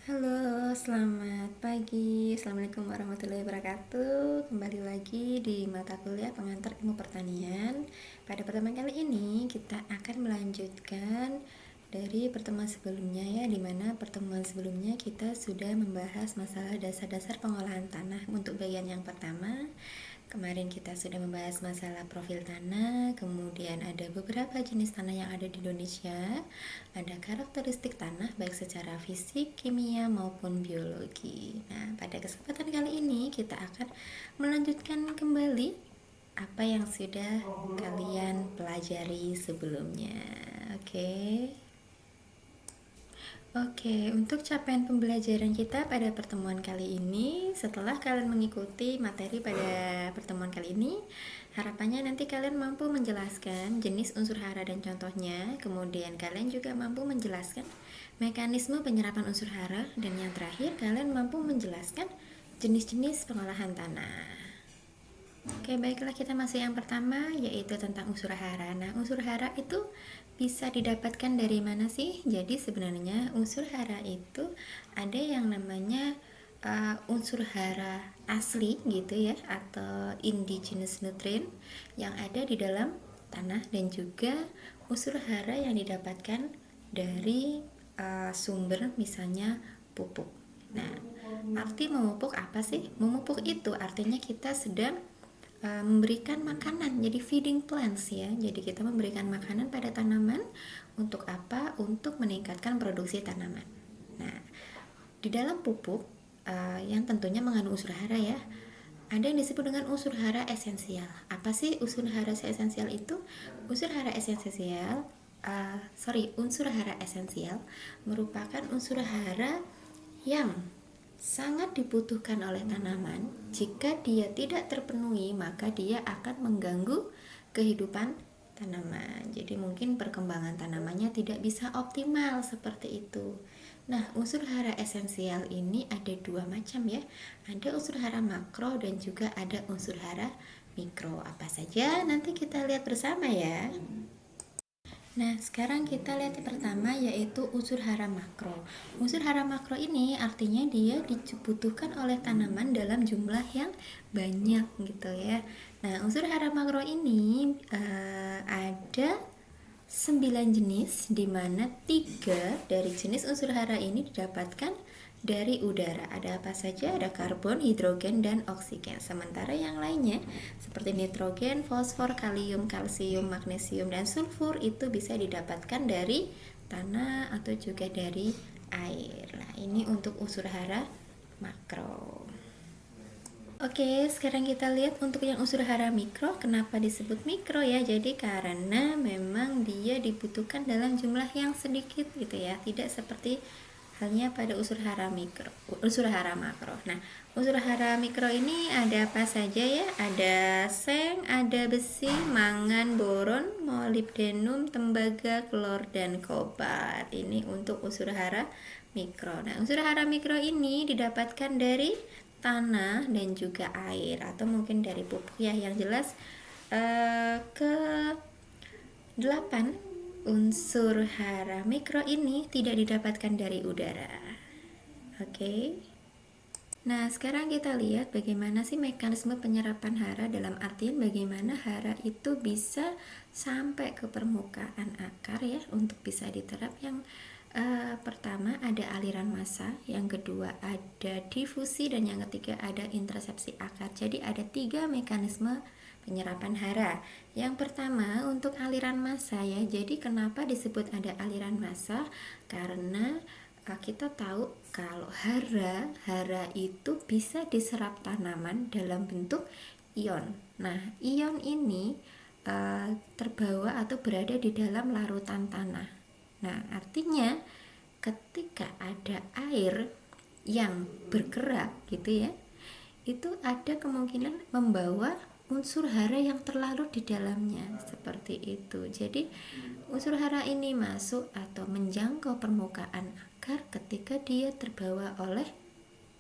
Halo, selamat pagi. Assalamualaikum warahmatullahi wabarakatuh. Kembali lagi di mata kuliah pengantar ilmu pertanian. Pada pertemuan kali ini kita akan melanjutkan dari pertemuan sebelumnya ya, dimana pertemuan sebelumnya kita sudah membahas masalah dasar-dasar pengolahan tanah untuk bagian yang pertama. Kemarin kita sudah membahas masalah profil tanah, kemudian ada beberapa jenis tanah yang ada di Indonesia, ada karakteristik tanah baik secara fisik, kimia maupun biologi. Nah, pada kesempatan kali ini kita akan melanjutkan kembali apa yang sudah kalian pelajari sebelumnya. Oke. Oke, untuk capaian pembelajaran kita pada pertemuan kali ini, setelah kalian mengikuti materi pada pertemuan kali ini, harapannya nanti kalian mampu menjelaskan jenis unsur hara dan contohnya, kemudian kalian juga mampu menjelaskan mekanisme penyerapan unsur hara, dan yang terakhir kalian mampu menjelaskan jenis-jenis pengolahan tanah. Oke, baiklah kita masuk yang pertama, yaitu tentang unsur hara. Nah, unsur hara itu bisa didapatkan dari mana sih? Jadi sebenarnya unsur hara itu ada yang namanya unsur hara asli gitu ya, atau indigenous nutrient yang ada di dalam tanah, dan juga unsur hara yang didapatkan dari sumber misalnya pupuk. Nah, arti memupuk apa sih? Memupuk itu artinya kita sedang memberikan makanan, jadi feeding plants ya. Jadi kita memberikan makanan pada tanaman untuk apa? Untuk meningkatkan produksi tanaman. Nah, di dalam pupuk yang tentunya mengandung unsur hara ya, ada yang disebut dengan unsur hara esensial. Apa sih unsur hara esensial itu? Unsur hara esensial unsur hara esensial merupakan unsur hara yang sangat dibutuhkan oleh tanaman. Jika dia tidak terpenuhi, maka dia akan mengganggu kehidupan tanaman. Jadi mungkin perkembangan tanamannya tidak bisa optimal seperti itu. Nah, unsur hara esensial ini ada dua macam ya. Ada unsur hara makro dan juga ada unsur hara mikro. Apa saja? Nanti kita lihat bersama ya. Nah, sekarang kita lihat yang pertama, yaitu unsur hara makro. Unsur hara makro ini artinya dia dibutuhkan oleh tanaman dalam jumlah yang banyak gitu ya. Nah, unsur hara makro ini ada 9 jenis, di mana 3 dari jenis unsur hara ini didapatkan dari udara. Ada apa saja? Ada karbon, hidrogen, dan oksigen. Sementara yang lainnya seperti nitrogen, fosfor, kalium, kalsium, magnesium, dan sulfur itu bisa didapatkan dari tanah atau juga dari air. Nah, ini untuk unsur hara makro. Oke, sekarang kita lihat untuk yang unsur hara mikro. Kenapa disebut mikro ya? Jadi karena memang dia dibutuhkan dalam jumlah yang sedikit gitu ya, tidak seperti halnya pada unsur hara makro. Nah, unsur hara mikro ini ada apa saja ya? Ada seng, ada besi, mangan, boron, molibdenum, tembaga, klor, dan kobalt. Ini untuk unsur hara mikro. Nah, unsur hara mikro ini didapatkan dari tanah dan juga air, atau mungkin dari pupuk ya. Yang jelas ke 8 unsur hara mikro ini tidak didapatkan dari udara. Oke. Nah, sekarang kita lihat bagaimana sih mekanisme penyerapan hara, dalam artian bagaimana hara itu bisa sampai ke permukaan akar ya untuk bisa diterap. Yang pertama ada aliran massa, yang kedua ada difusi, dan yang ketiga ada intersepsi akar. Jadi ada 3 mekanisme penyerapan hara. Yang pertama untuk aliran massa ya. Jadi kenapa disebut ada aliran massa? Karena kita tahu kalau hara itu bisa diserap tanaman dalam bentuk ion. Nah, ion ini terbawa atau berada di dalam larutan tanah. Nah, artinya ketika ada air yang bergerak gitu ya, itu ada kemungkinan membawa unsur hara yang terlarut di dalamnya, seperti itu. Jadi unsur hara ini masuk atau menjangkau permukaan akar ketika dia terbawa oleh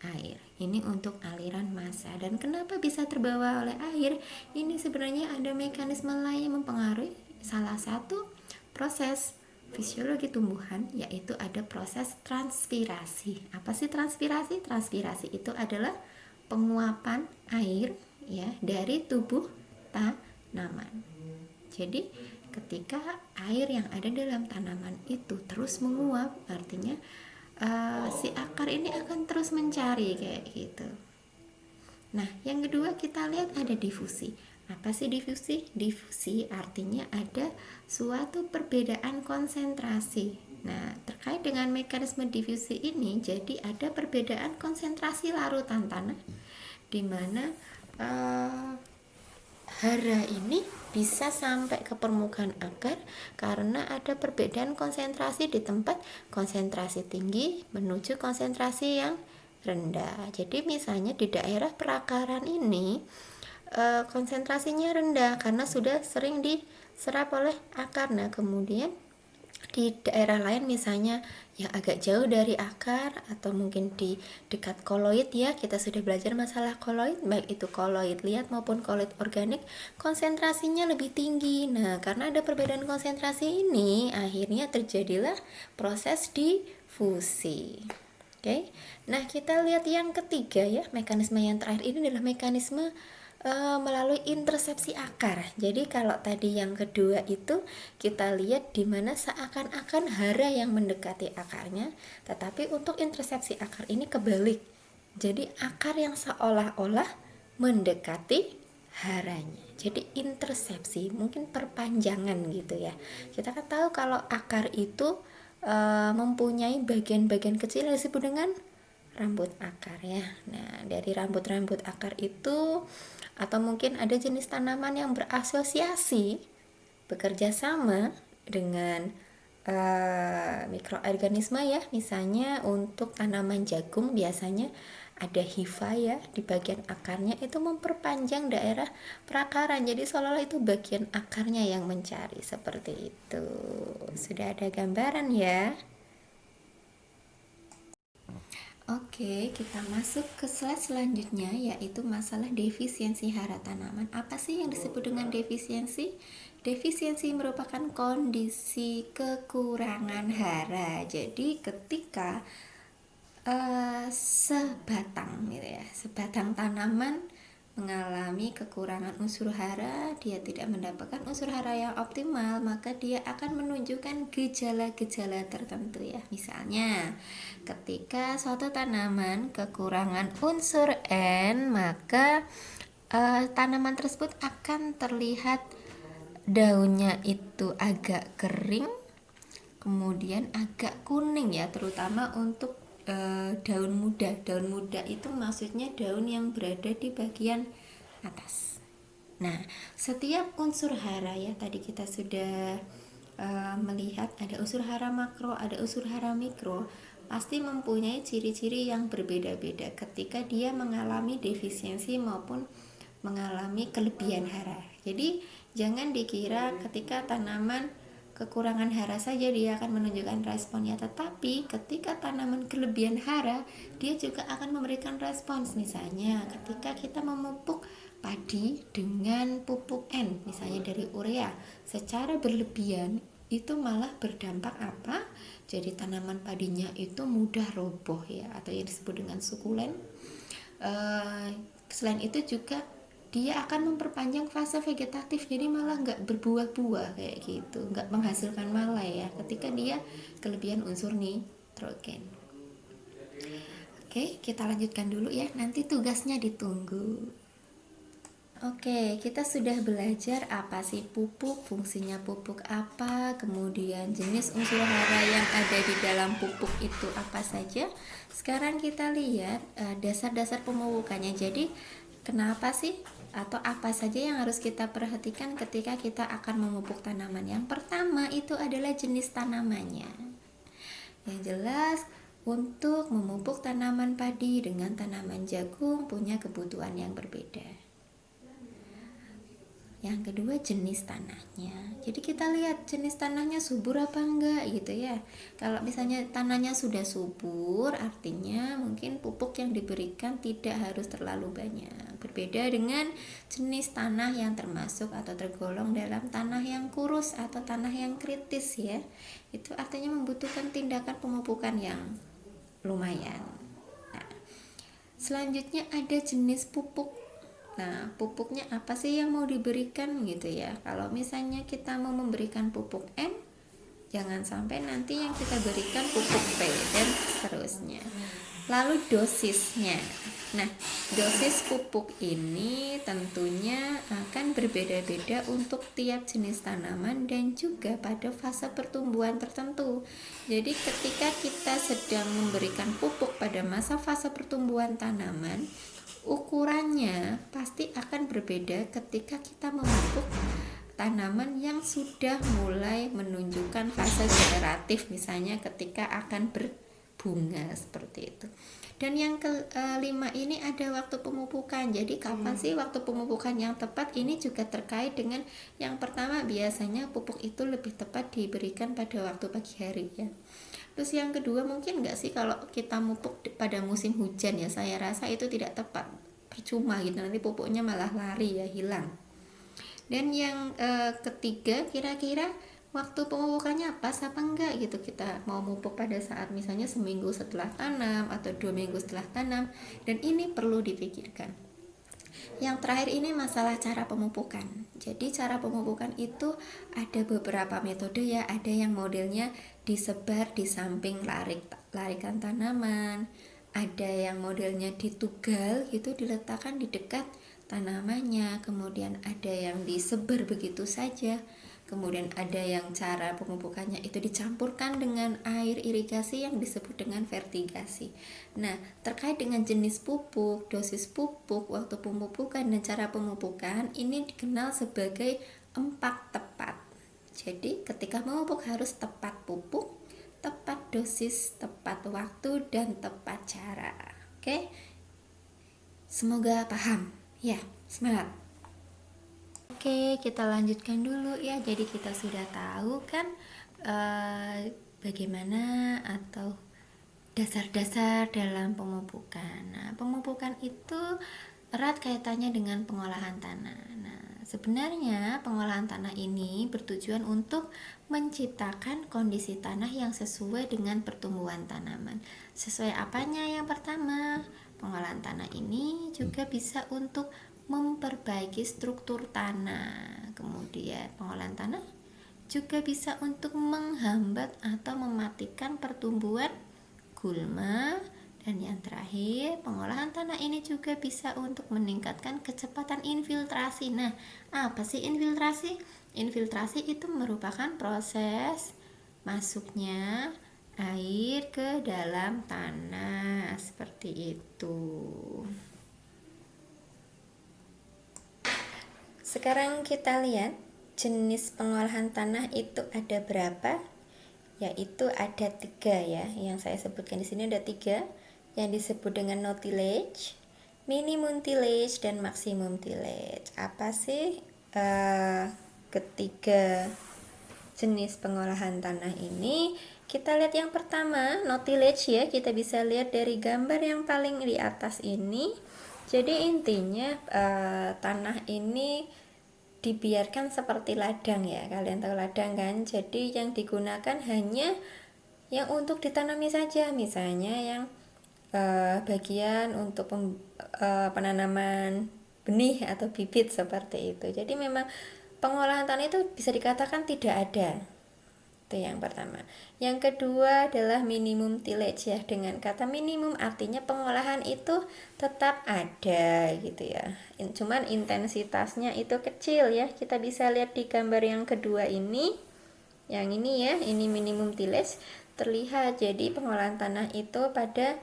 air. Ini untuk aliran massa. Dan kenapa bisa terbawa oleh air? Ini sebenarnya ada mekanisme lain yang mempengaruhi. Salah satu proses fisiologi tumbuhan, yaitu ada proses transpirasi. Apa sih transpirasi? Transpirasi itu adalah penguapan air ya dari tubuh tanaman. Jadi ketika air yang ada dalam tanaman itu terus menguap, artinya si akar ini akan terus mencari kayak gitu. Nah, yang kedua kita lihat ada difusi. Apa sih difusi? Difusi artinya ada suatu perbedaan konsentrasi. Nah, terkait dengan mekanisme difusi ini, jadi ada perbedaan konsentrasi larutan tanah, di mana hara ini bisa sampai ke permukaan akar karena ada perbedaan konsentrasi di tempat konsentrasi tinggi menuju konsentrasi yang rendah. Jadi misalnya di daerah perakaran ini konsentrasinya rendah karena sudah sering diserap oleh akar. Nah, kemudian di daerah lain misalnya yang agak jauh dari akar atau mungkin di dekat koloid ya, kita sudah belajar masalah koloid, baik itu koloid liat maupun koloid organik, konsentrasinya lebih tinggi. Nah, karena ada perbedaan konsentrasi ini, akhirnya terjadilah proses difusi. Oke. Nah, kita lihat yang ketiga ya, mekanisme yang terakhir ini adalah mekanisme melalui intersepsi akar. Jadi kalau tadi yang kedua itu kita lihat di mana seakan-akan hara yang mendekati akarnya, tetapi untuk intersepsi akar ini kebalik. Jadi akar yang seolah-olah mendekati haranya. Jadi intersepsi, mungkin perpanjangan gitu ya. Kita kan tahu kalau akar itu mempunyai bagian-bagian kecil yang disebut dengan rambut akar ya. Nah, dari rambut-rambut akar itu atau mungkin ada jenis tanaman yang berasosiasi bekerja sama dengan mikroorganisme ya. Misalnya untuk tanaman jagung biasanya ada hifa ya, di bagian akarnya itu memperpanjang daerah perakaran. Jadi seolah-olah itu bagian akarnya yang mencari, seperti itu. Sudah ada gambaran ya. Oke, kita masuk ke slide selanjutnya, yaitu masalah defisiensi hara tanaman. Apa sih yang disebut dengan defisiensi? Defisiensi merupakan kondisi kekurangan hara. Jadi ketika sebatang tanaman mengalami kekurangan unsur hara, dia tidak mendapatkan unsur hara yang optimal, maka dia akan menunjukkan gejala-gejala tertentu ya. Misalnya, ketika suatu tanaman kekurangan unsur N, maka tanaman tersebut akan terlihat daunnya itu agak kering, kemudian agak kuning ya, terutama untuk daun muda. Daun muda itu maksudnya daun yang berada di bagian atas. Nah, setiap unsur hara ya, tadi kita sudah melihat ada unsur hara makro, ada unsur hara mikro, pasti mempunyai ciri-ciri yang berbeda-beda ketika dia mengalami defisiensi maupun mengalami kelebihan hara. Jadi jangan dikira ketika tanaman kekurangan hara saja dia akan menunjukkan responnya, tetapi ketika tanaman kelebihan hara dia juga akan memberikan respons. Misalnya ketika kita memupuk padi dengan pupuk N, misalnya dari urea secara berlebihan, itu malah berdampak apa? Jadi tanaman padinya itu mudah roboh ya, atau yang disebut dengan sukulen. Selain itu juga dia akan memperpanjang fase vegetatif, jadi malah nggak berbuah-buah kayak gitu, nggak menghasilkan malai ya ketika dia kelebihan unsur nitrogen. Oke, kita lanjutkan dulu ya, nanti tugasnya ditunggu. Oke, kita sudah belajar apa sih pupuk, fungsinya pupuk apa, kemudian jenis unsur hara yang ada di dalam pupuk itu apa saja. Sekarang kita lihat dasar-dasar pemupukannya. Jadi kenapa sih atau apa saja yang harus kita perhatikan ketika kita akan memupuk tanaman? Yang pertama itu adalah jenis tanamannya. Yang jelas untuk memupuk tanaman padi dengan tanaman jagung punya kebutuhan yang berbeda. Yang kedua jenis tanahnya. Jadi kita lihat jenis tanahnya subur apa enggak gitu ya. Kalau misalnya tanahnya sudah subur, artinya mungkin pupuk yang diberikan tidak harus terlalu banyak. Berbeda dengan jenis tanah yang termasuk atau tergolong dalam tanah yang kurus atau tanah yang kritis ya. Itu artinya membutuhkan tindakan pemupukan yang lumayan. Nah, selanjutnya ada jenis pupuk. Nah, pupuknya apa sih yang mau diberikan gitu ya. Kalau misalnya kita mau memberikan pupuk N, jangan sampai nanti yang kita berikan pupuk P dan seterusnya. Lalu dosisnya. Nah, dosis pupuk ini tentunya akan berbeda-beda untuk tiap jenis tanaman dan juga pada fase pertumbuhan tertentu. Jadi ketika kita sedang memberikan pupuk pada masa fase pertumbuhan tanaman, ukurannya pasti akan berbeda ketika kita memupuk tanaman yang sudah mulai menunjukkan fase generatif, misalnya ketika akan berbunga seperti itu. Dan yang kelima ini ada waktu pemupukan. Jadi kapan sih waktu pemupukan yang tepat? Ini juga terkait dengan yang pertama, biasanya pupuk itu lebih tepat diberikan pada waktu pagi hari ya. Terus yang kedua, mungkin nggak sih kalau kita mupuk pada musim hujan ya, saya rasa itu tidak tepat, percuma gitu, nanti pupuknya malah lari ya, hilang. Dan yang ketiga, kira-kira waktu pemupukannya pas apa enggak gitu. Kita mau mupuk pada saat misalnya seminggu setelah tanam atau 2 minggu setelah tanam, dan ini perlu dipikirkan. Yang terakhir ini masalah cara pemupukan. Jadi cara pemupukan itu ada beberapa metode ya. Ada yang modelnya disebar di samping larikan tanaman. Ada yang modelnya ditugal gitu, diletakkan di dekat tanamannya. Kemudian ada yang disebar begitu saja. Kemudian ada yang cara pemupukannya itu dicampurkan dengan air irigasi yang disebut dengan vertigasi. Nah, terkait dengan jenis pupuk, dosis pupuk, waktu pemupukan, dan cara pemupukan, ini dikenal sebagai 4 tepat. Jadi, ketika memupuk harus tepat pupuk, tepat dosis, tepat waktu, dan tepat cara. Oke? Semoga paham. Ya, semangat. Oke, kita lanjutkan dulu ya. Jadi kita sudah tahu kan bagaimana atau dasar-dasar dalam pemupukan. Nah, pemupukan itu erat kaitannya dengan pengolahan tanah. Nah, sebenarnya pengolahan tanah ini bertujuan untuk menciptakan kondisi tanah yang sesuai dengan pertumbuhan tanaman. Sesuai apanya? Yang pertama, pengolahan tanah ini juga bisa untuk memperbaiki struktur tanah. Kemudian pengolahan tanah juga bisa untuk menghambat atau mematikan pertumbuhan gulma. Dan yang terakhir, pengolahan tanah ini juga bisa untuk meningkatkan kecepatan infiltrasi. Nah, apa sih infiltrasi? Infiltrasi itu merupakan proses masuknya air ke dalam tanah, seperti itu. Sekarang kita lihat jenis pengolahan tanah itu ada berapa, yaitu ada 3 ya. Yang saya sebutkan di sini ada 3 yang disebut dengan no tillage, minimum tillage, dan maximum tillage. Apa sih ketiga jenis pengolahan tanah ini? Kita lihat yang pertama, no tillage ya. Kita bisa lihat dari gambar yang paling di atas ini. Jadi intinya tanah ini dibiarkan seperti ladang ya. Kalian tahu ladang kan? Jadi yang digunakan hanya yang untuk ditanami saja. Misalnya yang bagian untuk penanaman benih atau bibit seperti itu. Jadi memang pengolahan tanah itu bisa dikatakan tidak ada. Itu yang pertama. Yang kedua adalah minimum tillage ya. Dengan kata minimum artinya pengolahan itu tetap ada gitu ya. Cuman intensitasnya itu kecil ya. Kita bisa lihat di gambar yang kedua ini. Yang ini ya, ini minimum tillage. Terlihat jadi pengolahan tanah itu pada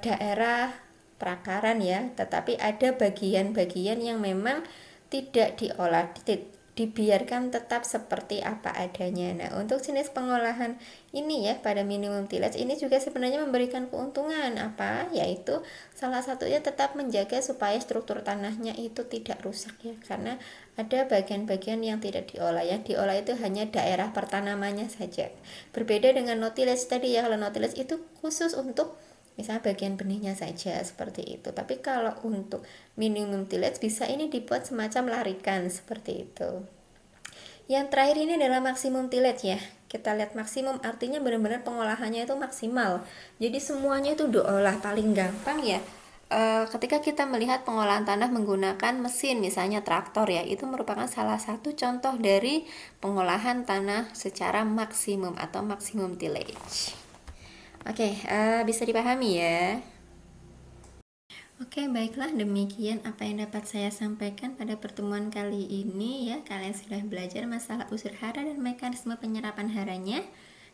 daerah perakaran ya. Tetapi ada bagian-bagian yang memang tidak diolah, dibiarkan tetap seperti apa adanya. Nah, untuk jenis pengolahan ini ya pada minimum tillage ini juga sebenarnya memberikan keuntungan apa? Yaitu salah satunya tetap menjaga supaya struktur tanahnya itu tidak rusak ya. Karena ada bagian-bagian yang tidak diolah ya. Diolah itu hanya daerah pertanamannya saja. Berbeda dengan no tillage tadi ya. Kalau no tillage itu khusus untuk misalnya bagian benihnya saja seperti itu. Tapi kalau untuk minimum tillage bisa ini dibuat semacam larikan seperti itu. Yang terakhir ini adalah maksimum tillage ya. Kita lihat maksimum artinya benar-benar pengolahannya itu maksimal. Jadi semuanya itu diolah paling gampang ya. Ketika kita melihat pengolahan tanah menggunakan mesin misalnya traktor ya, itu merupakan salah satu contoh dari pengolahan tanah secara maksimum atau maksimum tillage. Oke, bisa dipahami ya. Oke, baiklah demikian apa yang dapat saya sampaikan pada pertemuan kali ini ya. Kalian sudah belajar masalah unsur hara dan mekanisme penyerapan haranya.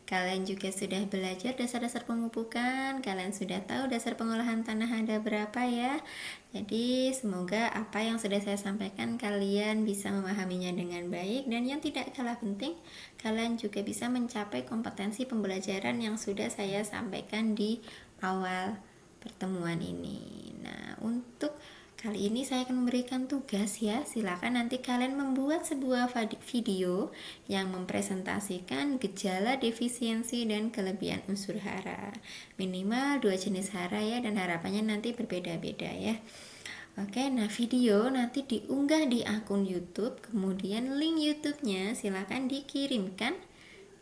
Kalian juga sudah belajar dasar-dasar pemupukan. Kalian sudah tahu dasar pengolahan tanah ada berapa ya. Jadi semoga apa yang sudah saya sampaikan kalian bisa memahaminya dengan baik. Dan yang tidak kalah penting, kalian juga bisa mencapai kompetensi pembelajaran yang sudah saya sampaikan di awal pertemuan ini. Nah, untuk kali ini saya akan memberikan tugas ya. Silakan nanti kalian membuat sebuah video yang mempresentasikan gejala defisiensi dan kelebihan unsur hara. Minimal 2 jenis hara ya, dan harapannya nanti berbeda-beda ya. Oke, nah video nanti diunggah di akun YouTube, kemudian link YouTube-nya silakan dikirimkan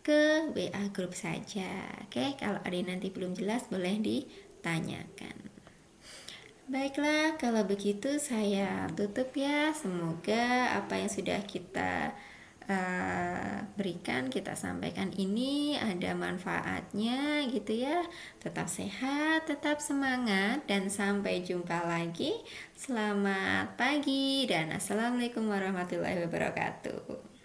ke WA grup saja. Oke, kalau ada yang nanti belum jelas boleh ditanyakan. Baiklah, kalau begitu saya tutup ya. Semoga apa yang sudah kita berikan, kita sampaikan ini ada manfaatnya gitu ya. Tetap sehat, tetap semangat, dan sampai jumpa lagi. Selamat pagi dan assalamualaikum warahmatullahi wabarakatuh.